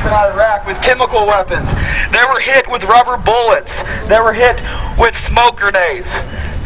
in Iraq with chemical weapons. They were hit with rubber bullets. They were hit with smoke grenades.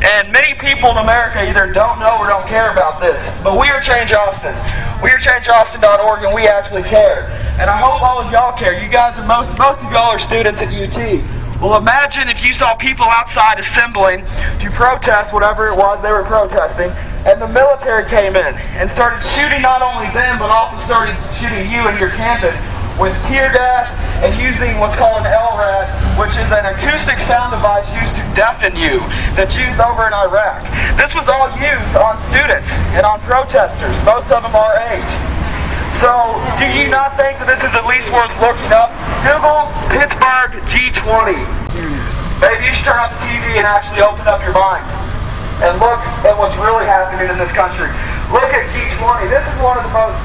And many people in America either don't know or don't care about this. But we are Change Austin. We are ChangeAustin.org, and we actually care. And I hope all of y'all care. You guys are most of y'all are students at UT. Well, imagine if you saw people outside assembling to protest whatever it was they were protesting, and the military came in and started shooting not only them, but also started shooting you and your campus with tear gas and using what's called an LRAD, which is an acoustic sound device used to deafen you, that's used over in Iraq. This was all used on students and on protesters, most of them our age. So, do you not think that this is at least worth looking up? Google Pittsburgh G20. Maybe you should turn on the TV and actually open up your mind and look at what's really happening in this country. Look at G20. This is one of the most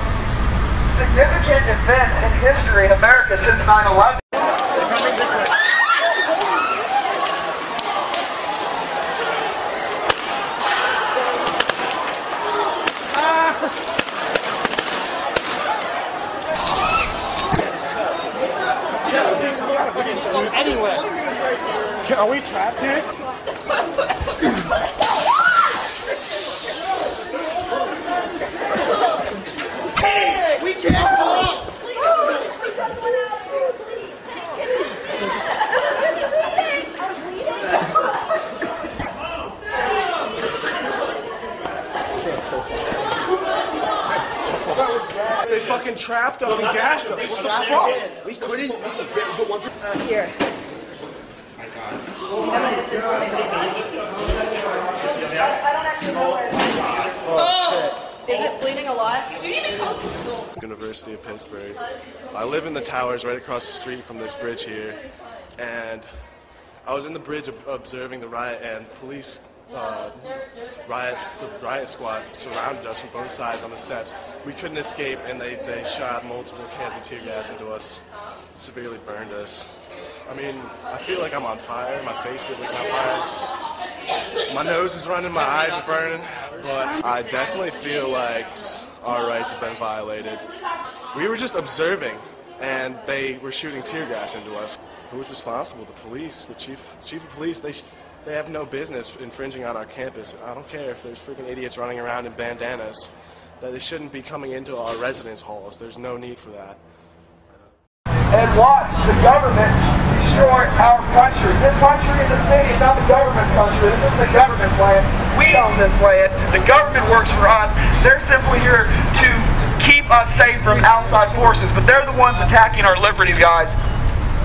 significant events in history in America since 9/11. Anyway, are we trapped here? Hey, we can't cross. They fucking trapped us and gashed us. What the fuck? We couldn't leave. Here. I don't actually know where it is. Oh! Is it bleeding a lot? Do you even come to school? University of Pittsburgh. I live in the towers right across the street from this bridge here, and I was in the bridge observing the riot, and police the riot squad surrounded us from both sides on the steps. We couldn't escape, and they shot multiple cans of tear gas into us, severely burned us. I mean, I feel like I'm on fire. My face feels like it's on fire. My nose is running, my eyes are burning, but I definitely feel like our rights have been violated. We were just observing, and they were shooting tear gas into us. Who was responsible? The police, the chief of police. They have no business infringing on our campus. I don't care if there's freaking idiots running around in bandanas. That they shouldn't be coming into our residence halls. There's no need for that. And watch the government destroy our country. This country is a city. It's not the government's country. This is the government's land. We own this land. The government works for us. They're simply here to keep us safe from outside forces, but they're the ones attacking our liberties, guys.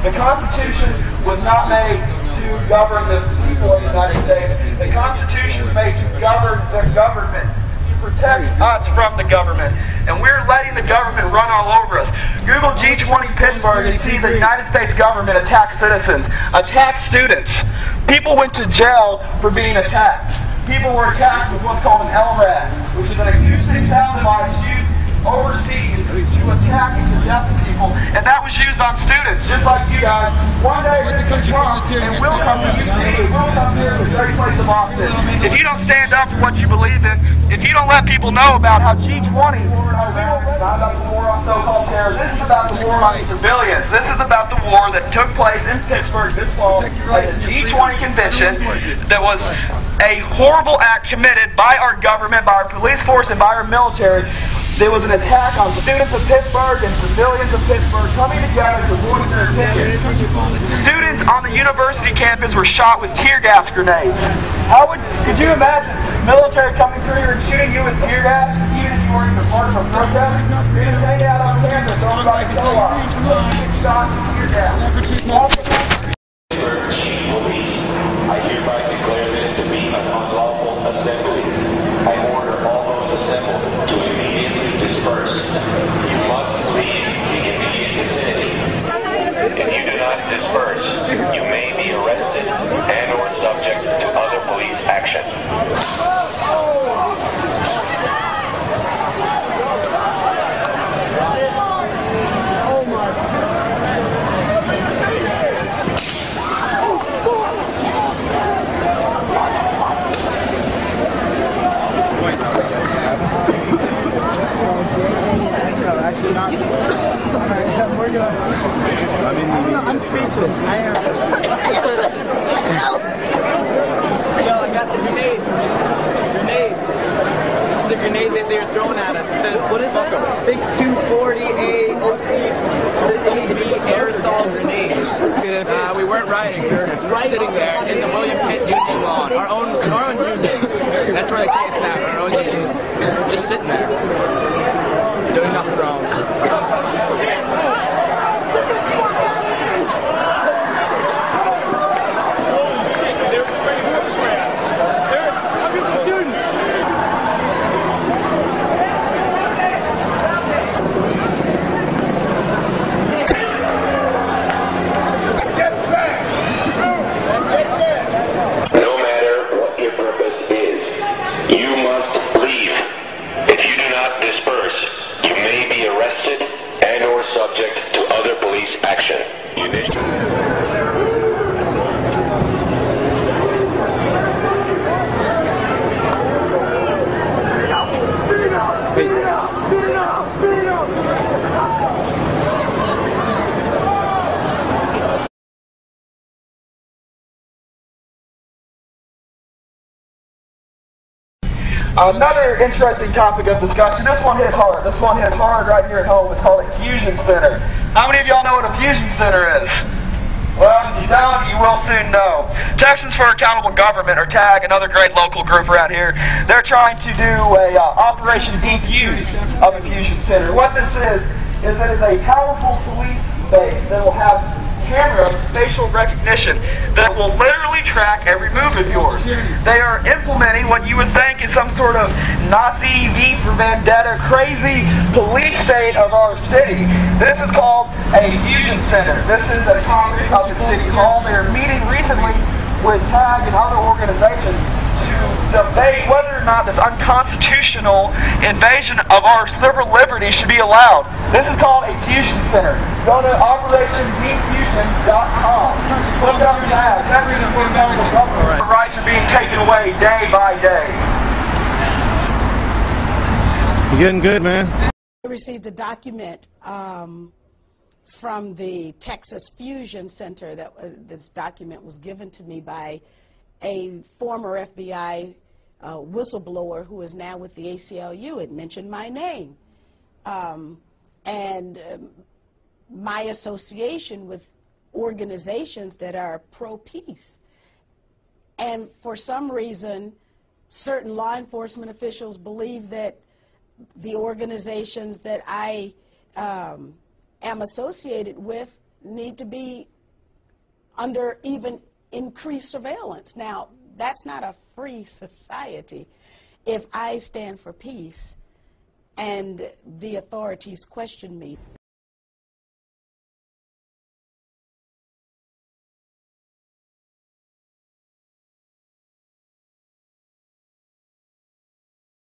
The Constitution was not made to govern the people of the United States. The Constitution is made to govern the government, to protect us from the government. And we're letting the government run all over us. Google G20 Pittsburgh and see the United States government attack citizens, attack students. People went to jail for being attacked. People were attacked with what's called an LRAD, which is an acoustic sound device used overseas to attack and to deafen people, and that was used on students, just like you guys. One day this will come, and we'll come to UT, we'll come here to the great place of Austin. If you don't stand up for what you believe in, if you don't let people know about how G20 is not about the war on so-called terror, this is about the war on civilians. This is about the war that took place in Pittsburgh this fall at the G20 convention that was a horrible act committed by our government, by our police force, and by our military. There was an attack on students of Pittsburgh and civilians of Pittsburgh coming together to voice their opinions. Students on the university campus were shot with tear gas grenades. Could you imagine military coming through here and shooting you with tear gas, even if you weren't even part of a protest? You're just hanging out on campus, going by the go-off. Shot with tear gas. Police, I hereby declare this to be an unlawful assembly. I order all those assembled to immediately disperse. You must leave the immediate vicinity. If you do not disperse, you may be arrested and or subject to other police action. Actually not. We're good. sitting there in the William Pitt Union lawn, our own union. That's where they take us down, our own union. Just sitting there, doing nothing wrong. Subject to other police action. Another interesting topic of discussion, this one hit hard. This one hit hard right here at home. It's called a fusion center. How many of y'all know what a fusion center is? Well, if you don't, you will soon know. Texans for Accountable Government, or TAG, another great local group around here, they're trying to do a Operation Defuse of a fusion center. What this is that it's a powerful police base that will have camera facial recognition that will literally track every move of yours. They are implementing what you would think is some sort of Nazi V for Vendetta crazy police state of our city. This is called a fusion center. This is a conference up at City Hall. They are meeting recently with TAG and other organizations to debate whether or not this unconstitutional invasion of our civil liberties should be allowed. This is called a fusion center. Go to OperationDefusion.com. Look up TAG. That's the government. Rights are being taken away day by day. You're getting good, man. I received a document from the Texas Fusion Center. This document was given to me by a former FBI whistleblower who is now with the ACLU. It mentioned my name and my association with organizations that are pro-peace. And for some reason, certain law enforcement officials believe that the organizations that I am associated with need to be under even increased surveillance. Now, that's not a free society. If I stand for peace and the authorities question me,